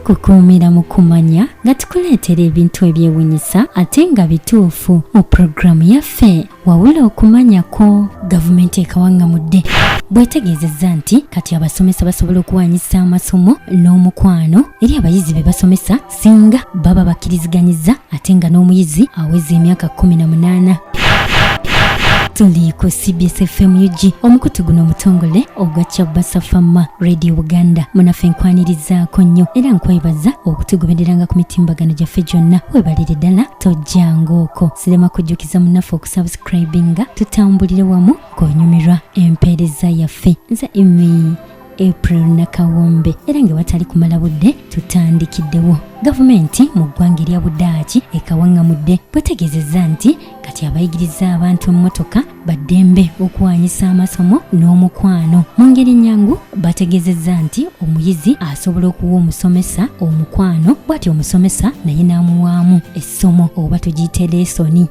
tukukuumira mu kumanya nga tukuleetera ebintu ebyewuunyisa ate nga bituufu mu pulogulaamu yaffe wawula okumanyako. Gavumenti ekawangamudde bwetegeezezza nti kati abasomesa basobola okuwaanyisa amasomo n'omukwano eri abayizi be basomesa singa baba bakkiriziganyizza ate nga n'omuyizi aweza emyaka 18. Tuli ku CBS FM UG omukutu guno omutongole ogwa Abasomesa Radio Buganda munaffe nkwanirizaako nnyo era nkwebaza okutugobereranga ku mitimbagano gyaffe gyonna. Weebalire ddala tojjangaoko sirema kujjukiza munaffe okusubscribinga tutambulire wamu k'onyumirwa empeereza yaffe. Nze April Nakawombe era nga watali kumala budde tutandikiddewo. Gavumenti mu ggwanga erya Budaaki ekawangamudde bwetegeezezza nti kati abayigiriza abantu emmotoka baddembe okuwaanyisa amasomo n'omukwano. Mu ngeri nnyangu bategeezezza nti omuyizi asobola okuwa omusomesa omukwano bw'atyo omusomesa naye n'amuwaamu essomo oba tugiyite leesoni.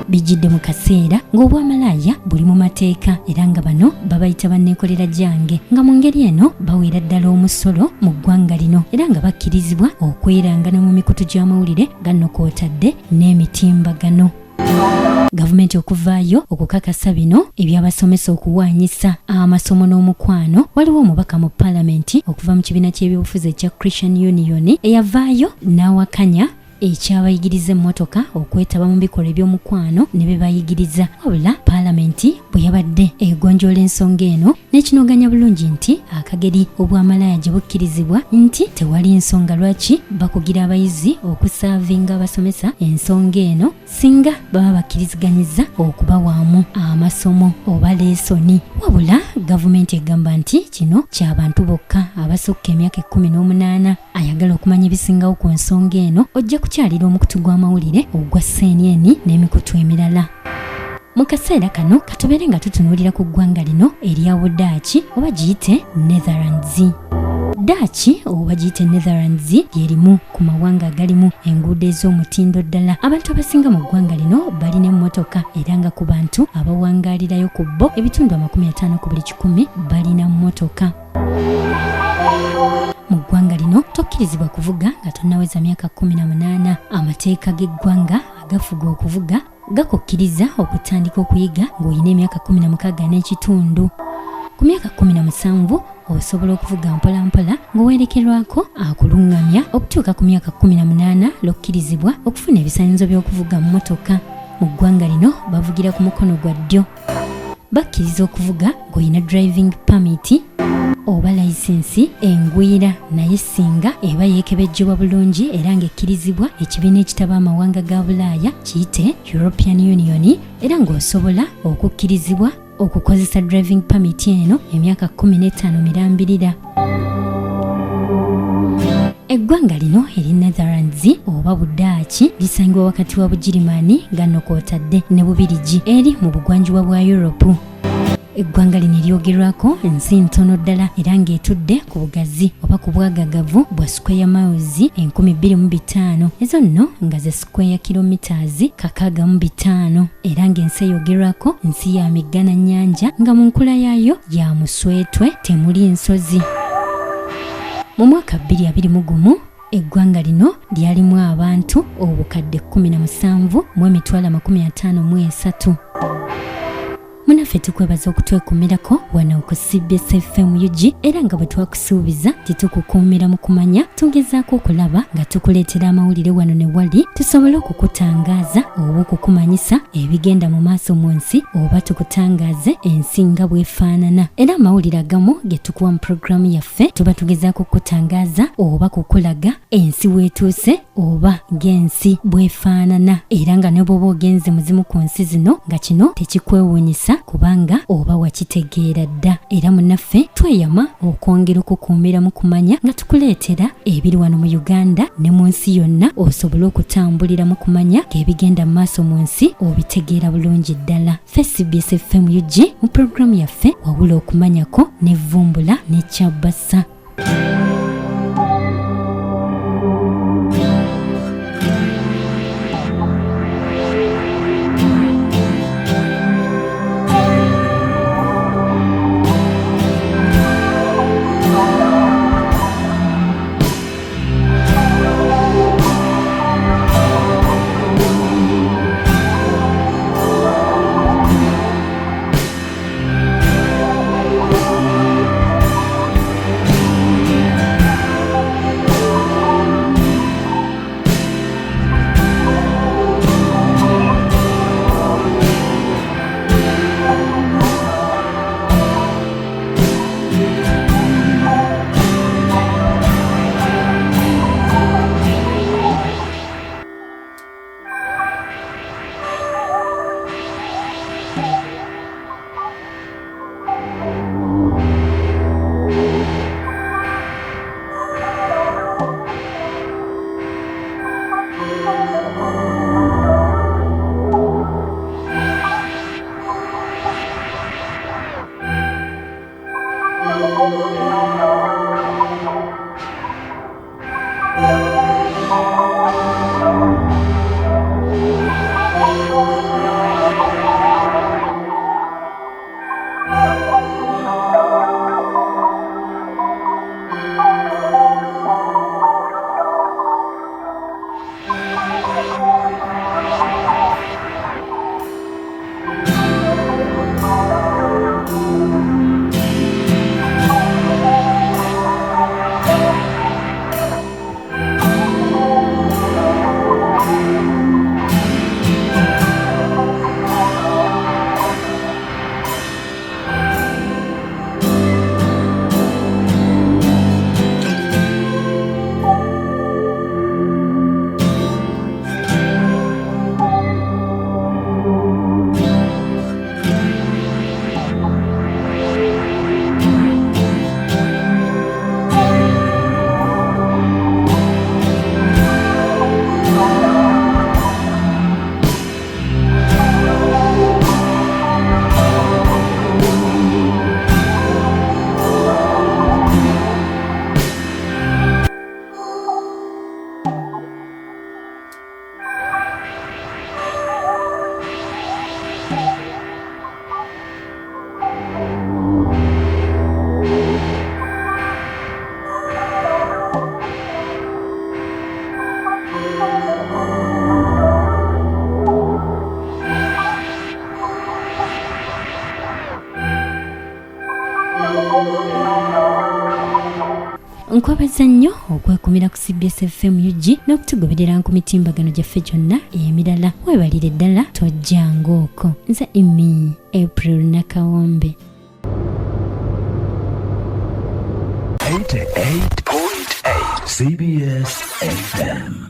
Bijjidde mu kaseera ng'obwamalaaya buli mu mateeka era nga bano babayita banneekolera gyange nga mu ngeri eno baweera ddala omusolo mu ggwanga lino era nga bakkirizibwa okwerangana mu mikutu gy'amawulire gano kw'otadde n'emitimbagano. Gavumenti okuvaayo okukakasa bino ebyabasomesa okuwaanyisa amasomo n'omukwano, waliwo omubaka mu paalamenti okuva mu kibiina ky'ebyobufuzi ekya Christian Union eyavaayo n'awakanya ekyabayigiriza emmotoka okwetaba mu bikolwa eby'omukwano ne bebayigiriza. Wabula paalamenti bwe yabadde egonjoola ensonga eno n'ekinoganya bulungi nti akageri obwamalaaya gye bukkirizibwa nti tewali nsonga lwaki bakugira abayizi okusaavinga abasomesa ensonga eno singa baba bakkiriziganyizza okubawaamu amasomo oba leesoni. Wabula gavumenti egamba nti kino ky'abantu bokka abasukka emyaka 18. Ayagala okumanya ebisingawo ku nsonga eno ojja kukyalira omukutu gw'amawulire ogwa CNN n'emikutu emirala. Mu kaseera kano katubeere nga tutunuulira ku ggwanga lino erya Budaaki oba giyite Netherlands. Daaki oba giyite Netherlands lyerimu ku mawanga agalimu enguudo ez'omutindo ddala. Abantu abasinga mu ggwanga lino balina emmotoka era nga ku bantu abawangaalirayo ku bo ebitundu 50 ku buli 100 balina mmotoka. Mu ggwanga lino tokkirizibwa kuvuga nga tonnaweza myaka 18. Amateeka g'eggwanga agafuga okuvuga gakukkiriza okutandika okuyiga ng'olina emyaka 16 n'ekitundu. Ku myaka 17 osobola okuvuga mpolampola ng'owerekerwako akuluŋŋamya okutuuka ku myaka 18 l'okkirizibwa okufuna ebisaanyizo by'okuvuga mu mmotoka. Mu ggwanga lino bavugira ku mukono gwa ddyo. Bakkiriza okuvuga ng'olina driving permit oba layisensi engwira naye singa eba yeekebejjebwa bulungi era ng'ekkirizibwa ekibiina ekitaba amawanga ga Bulaaya kiyite European Union era ng'osobola okukkirizibwa okukozesa driving permit eno emyaka 15 mirambirira. Eggwanga lino eri Netherlands oba Budaaki lisangibwa wakati wa Bugirimaani gano kw'otadde ne Bubirigi eri mu bugwanjuba bwa Europe. Eggwanga lino eryogerwako ensi ntono ddala era ng'etudde ku bugazi oba ku bwagagavu bwa square miles 25,000 ezo nno nga ze square kilometers 65 era ng'ensi eyogerwako nsi ya migga na nnyanja nga mu nkula yaayo ya muswetwe temuli nsozi. Mu mwaka 2021 eggwanga lino lyalimu abantu obukadde 17,53. Munaffe tukwebaza okutwekumirako wano ku CBS FM UG era nga bwe twakusuubiza titukukuumira mu kumanya tugezaako okulaba nga tukuleetera amawulire wano ne wali tusobole okukutangaaza oba okukumanyisa ebigenda mu maaso mu nsi oba tukutangaaze ensi nga bw'efaanana. Era amawulire agamu ge tukuwa mu pulogulaamu yaffe tuba tugezaako okukutangaaza oba kukulaga ensi weetuuse oba ng'ensi bw'efaanana era nga ne bw'oba ogenze muzimu ku nsi zino nga kino tekikwewuunyisa kubanga oba wakitegeera dda. Era munaffe tweyama okwongera okukuumira mu kumanya nga tukuleetera ebiri wano mu Uganda ne mu nsi yonna osobole okutambulira mu kumanya ng'ebigenda mu maaso mu nsi obitegeera bulungi ddala. CBS FM UG mu pulogulaamu yaffe wawula okumanyako n'evvumbula n'ekyabasa. nkwabaza nnyo okwekumira ku CBS FM UG n'okutugoberera ku mitimbagano gyaffe gyonna emirala. Weebalire ddala tojjangaoko. Nze Imi April Nakawombe. 88.8 CBS FM.